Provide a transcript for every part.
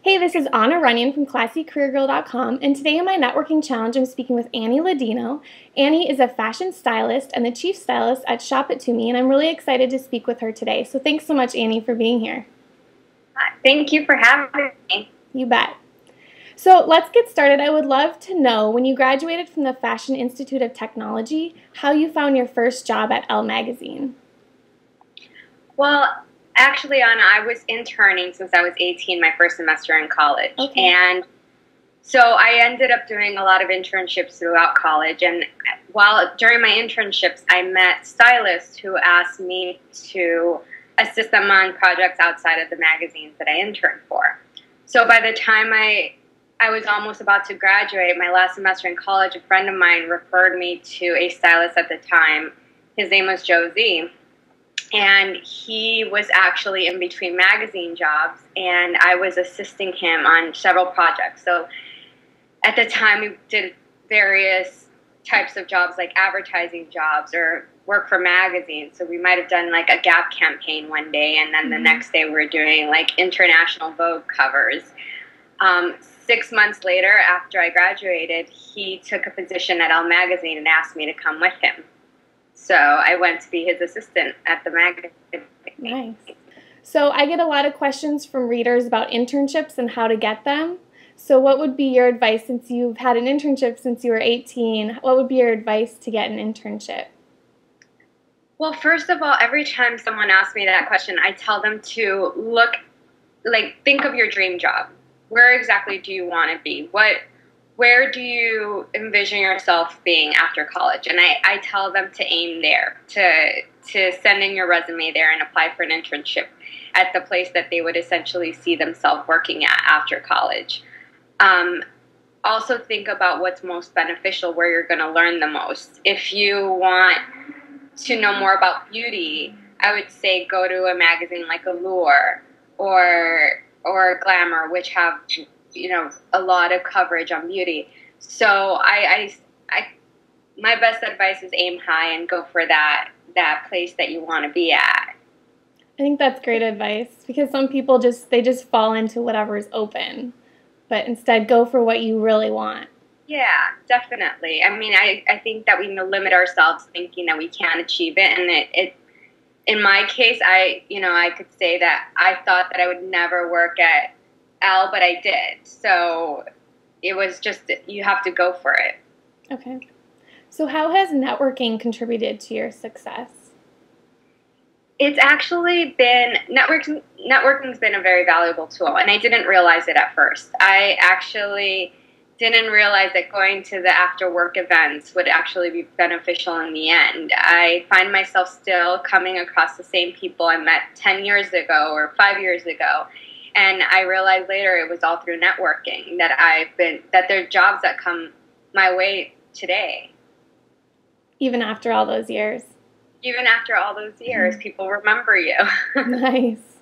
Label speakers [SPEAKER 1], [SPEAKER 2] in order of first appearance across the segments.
[SPEAKER 1] Hey, this is Anna Runyon from ClassyCareerGirl.com, and today in my networking challenge, I'm speaking with Annie Ladino. Annie is a fashion stylist and the chief stylist at Shop It To Me, and I'm really excited to speak with her today. So thanks so much, Annie, for being here.
[SPEAKER 2] Thank you for having me.
[SPEAKER 1] You bet. So let's get started. I would love to know, when you graduated from the Fashion Institute of Technology, how you found your first job at Elle magazine.
[SPEAKER 2] Well, actually, Anna, I was interning since I was 18, my first semester in college.
[SPEAKER 1] Okay.
[SPEAKER 2] And so I ended up doing a lot of internships throughout college. And during my internships, I met stylists who asked me to assist them on projects outside of the magazines that I interned for. So by the time I was almost about to graduate, my last semester in college, a friend of mine referred me to a stylist at the time. His name was Josie. And he was actually in between magazine jobs, and I was assisting him on several projects. So at the time, we did various types of jobs, like advertising jobs or work for magazines. So we might have done like a Gap campaign one day, and then the next day we were doing like international Vogue covers. 6 months later, after I graduated, he took a position at Elle magazine and asked me to come with him. So I went to be his assistant at the magazine.
[SPEAKER 1] Nice. So I get a lot of questions from readers about internships and how to get them. So what would be your advice, since you've had an internship since you were 18, what would be your advice to get an internship?
[SPEAKER 2] Well, first of all, every time someone asks me that question, I tell them to think of your dream job. Where exactly do you want to be? Where do you envision yourself being after college? And I tell them to aim there, to send in your resume there and apply for an internship at the place that they would essentially see themselves working at after college. Also think about what's most beneficial, where you're going to learn the most. If you want to know more about beauty, I would say go to a magazine like Allure or Glamour, which have a lot of coverage on beauty. So my best advice is aim high and go for that place that you want to be at.
[SPEAKER 1] I think that's great advice, because some people just fall into whatever's open, but instead go for what you really want.
[SPEAKER 2] Yeah, definitely. I mean, I think that we limit ourselves thinking that we can't achieve it, and in my case, I could say that I thought that I would never work at Elle, but I did. So it was just, you have to go for it.
[SPEAKER 1] Okay. So how has networking contributed to your success?
[SPEAKER 2] It's actually been, networking's been a very valuable tool, and I didn't realize it at first. I actually didn't realize that going to the after-work events would actually be beneficial in the end. I find myself still coming across the same people I met 10 years ago or 5 years ago. And I realized later it was all through networking that there are jobs that come my way today.
[SPEAKER 1] Even after all those years?
[SPEAKER 2] Even after all those years, people remember you.
[SPEAKER 1] Nice.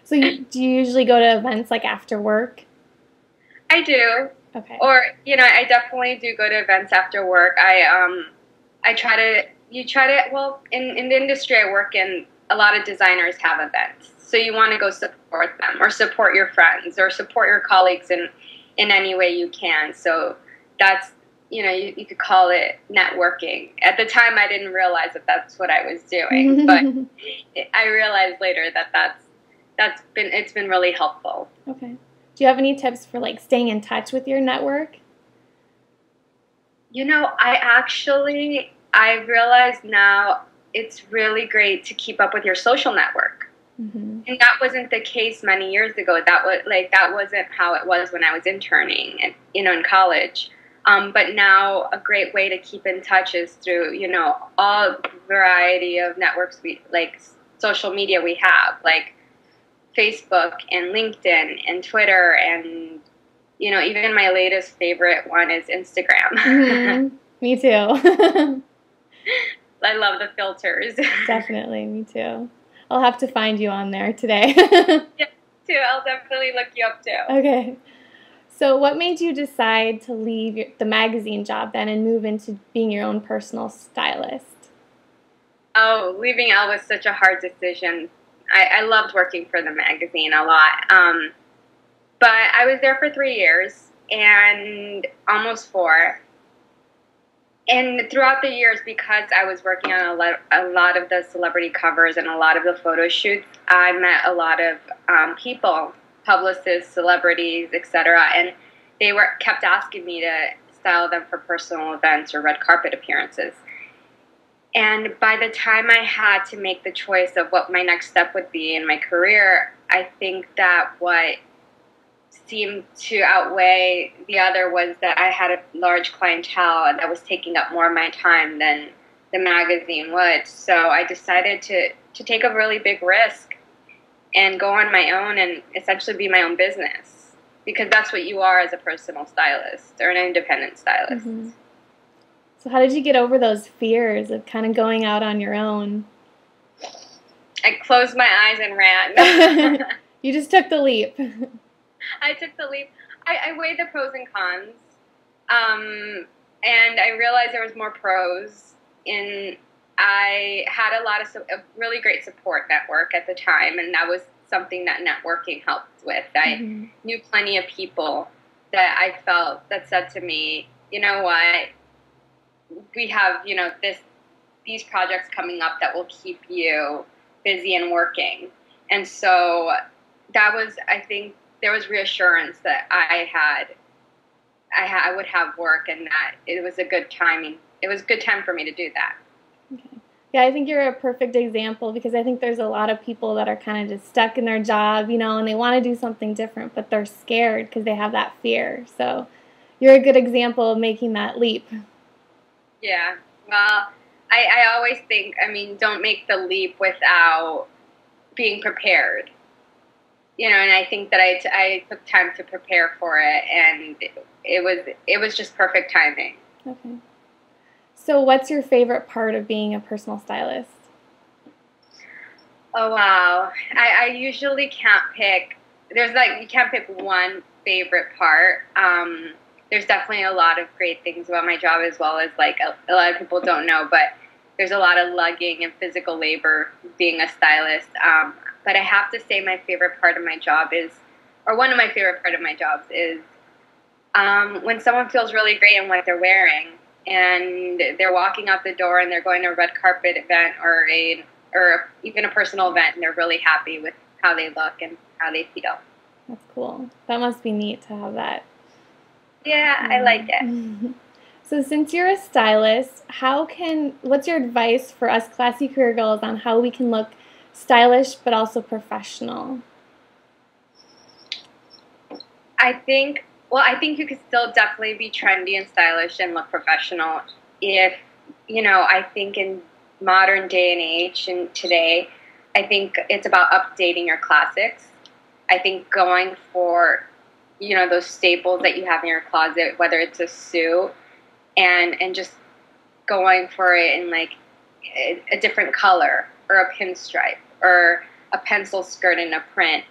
[SPEAKER 1] So do you usually go to events like after work?
[SPEAKER 2] I do.
[SPEAKER 1] Okay.
[SPEAKER 2] Or, I definitely do go to events after work. Well, in the industry I work in, a lot of designers have events. So you want to go support them, or support your friends, or support your colleagues in any way you can. So that's, you could call it networking. At the time, I didn't realize that that's what I was doing, but I realized later that it's been really helpful.
[SPEAKER 1] Okay. Do you have any tips for staying in touch with your network?
[SPEAKER 2] I realize now it's really great to keep up with your social network. And that wasn't the case many years ago. That wasn't how it was when I was interning and in college. But now a great way to keep in touch is through all variety of networks, social media we have, like Facebook and LinkedIn and Twitter, and even my latest favorite one is Instagram.
[SPEAKER 1] Me too.
[SPEAKER 2] I love the filters.
[SPEAKER 1] Definitely, me too. I'll have to find you on there today.
[SPEAKER 2] Yeah, too. I'll definitely look you up too.
[SPEAKER 1] Okay. So what made you decide to leave the magazine job then and move into being your own personal stylist?
[SPEAKER 2] Oh, leaving Elle was such a hard decision. I loved working for the magazine a lot. But I was there for 3 years and almost 4. And throughout the years, because I was working on a lot of the celebrity covers and a lot of the photo shoots, I met a lot of people, publicists, celebrities, etc. And they kept asking me to style them for personal events or red carpet appearances. And by the time I had to make the choice of what my next step would be in my career, I think that what seemed to outweigh the other was that I had a large clientele and that was taking up more of my time than the magazine would. So I decided to take a really big risk and go on my own and essentially be my own business, because that's what you are as a personal stylist or an independent stylist.
[SPEAKER 1] Mm-hmm. So how did you get over those fears of kind of going out on your own?
[SPEAKER 2] I closed my eyes and ran.
[SPEAKER 1] You just took the leap.
[SPEAKER 2] I took the leap. I weighed the pros and cons, and I realized there was more pros. I had a really great support network at the time, and that was something that networking helped with. I knew plenty of people that I felt that said to me, you know what, we have, these projects coming up that will keep you busy and working. And so that was, I think, there was reassurance that I would have work, and that it was a good timing. It was a good time for me to do that.
[SPEAKER 1] Okay. Yeah, I think you're a perfect example, because I think there's a lot of people that are kind of just stuck in their job, and they want to do something different, but they're scared because they have that fear. So you're a good example of making that leap.
[SPEAKER 2] Yeah. Well, I always think, don't make the leap without being prepared. And I think that I took time to prepare for it, and it was just perfect timing.
[SPEAKER 1] Okay. So what's your favorite part of being a personal stylist?
[SPEAKER 2] Oh, wow. I usually can't pick. You can't pick one favorite part. There's definitely a lot of great things about my job, as well as a lot of people don't know, but there's a lot of lugging and physical labor being a stylist. But I have to say my favorite part of my job one of my favorite part of my jobs is when someone feels really great in what they're wearing, and they're walking out the door and they're going to a red carpet event or even a personal event, and they're really happy with how they look and how they feel.
[SPEAKER 1] That's cool. That must be neat to have that.
[SPEAKER 2] Yeah, I like it.
[SPEAKER 1] So since you're a stylist, what's your advice for us classy career girls on how we can look stylish but also professional?
[SPEAKER 2] I think you could still definitely be trendy and stylish and look professional if, I think in modern day and age and today, I think it's about updating your classics. I think going for, those staples that you have in your closet, whether it's a suit, and just going for it in a different color, or a pinstripe, or a pencil skirt in a print.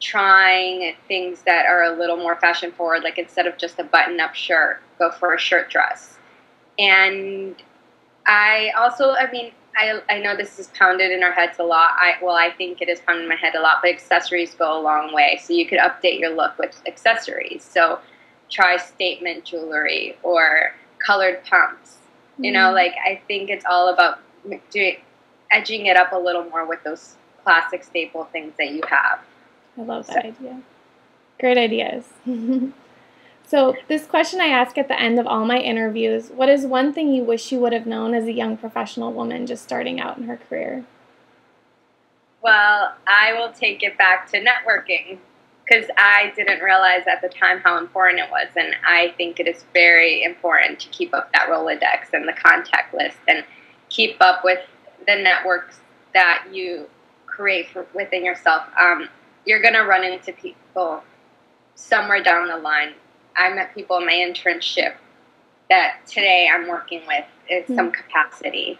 [SPEAKER 2] Trying things that are a little more fashion forward, instead of just a button-up shirt, go for a shirt dress. And I also, I know this is pounded in our heads a lot. I think it is pounded in my head a lot, but accessories go a long way. So you could update your look with accessories. So try statement jewelry or colored pumps. I think it's all about edging it up a little more with those classic staple things that you have.
[SPEAKER 1] I love that idea. Great ideas. So this question I ask at the end of all my interviews: what is one thing you wish you would have known as a young professional woman just starting out in her career?
[SPEAKER 2] Well, I will take it back to networking, because I didn't realize at the time how important it was. And I think it is very important to keep up that Rolodex and the contact list, and keep up with the networks that you create within yourself. You're going to run into people somewhere down the line. I met people in my internship that today I'm working with in some capacity.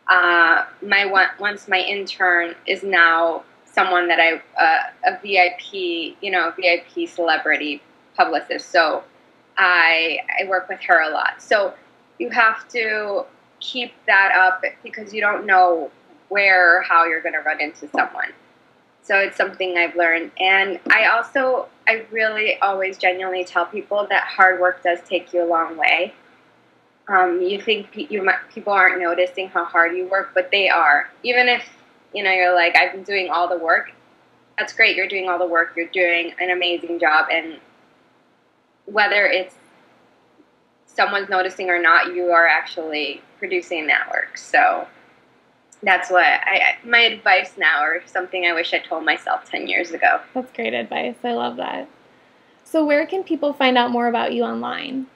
[SPEAKER 2] Once my intern is now someone that a VIP, VIP celebrity publicist. So I work with her a lot. So you have to keep that up, because you don't know where or how you're going to run into someone. So it's something I've learned. And I really always genuinely tell people that hard work does take you a long way. You think people aren't noticing how hard you work, but they are. Even if, you're like, I've been doing all the work, that's great. You're doing all the work. You're doing an amazing job. And whether it's someone's noticing or not, you are actually producing that work. So that's what my advice now, or something I wish I told myself 10 years ago.
[SPEAKER 1] That's great advice. I love that. So where can people find out more about you online?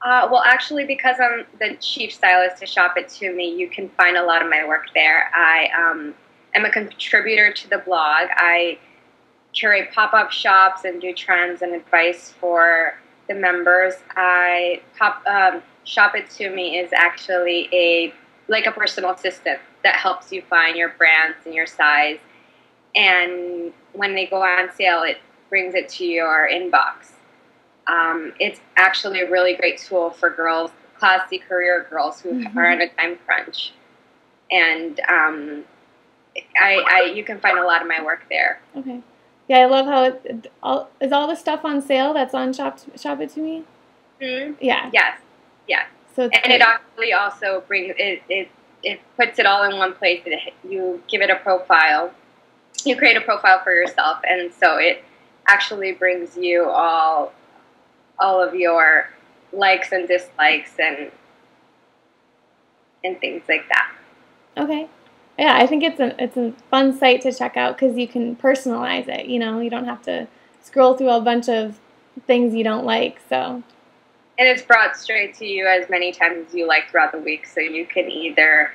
[SPEAKER 2] Well, actually, because I'm the chief stylist to Shop It To Me, you can find a lot of my work there. I am a contributor to the blog. I curate pop-up shops and do trends and advice for the members. Shop It To Me is actually like a personal assistant that helps you find your brands and your size. And when they go on sale, it brings it to your inbox. It's actually a really great tool for girls, classy career girls who are on a time crunch. And you can find a lot of my work there.
[SPEAKER 1] Okay. Yeah, I love how is all the stuff on sale that's on Shop It To Me?
[SPEAKER 2] Mm-hmm.
[SPEAKER 1] Yeah.
[SPEAKER 2] Yes. Yeah.
[SPEAKER 1] So
[SPEAKER 2] it actually also brings it puts it all in one place. You give it a profile. You create a profile for yourself, and so it actually brings you all of your likes and dislikes and things like that.
[SPEAKER 1] Okay. Yeah, I think it's a fun site to check out because you can personalize it. You don't have to scroll through a bunch of things you don't like. So.
[SPEAKER 2] And it's brought straight to you as many times as you like throughout the week. So you can either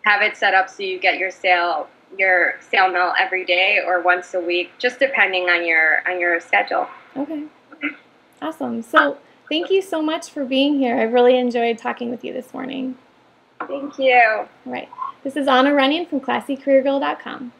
[SPEAKER 2] have it set up so you get your sale mail every day or once a week, just depending on your schedule.
[SPEAKER 1] Okay. Awesome. So thank you so much for being here. I really enjoyed talking with you this morning.
[SPEAKER 2] Thank you.
[SPEAKER 1] All right. This is Anna Runyon from ClassyCareerGirl.com.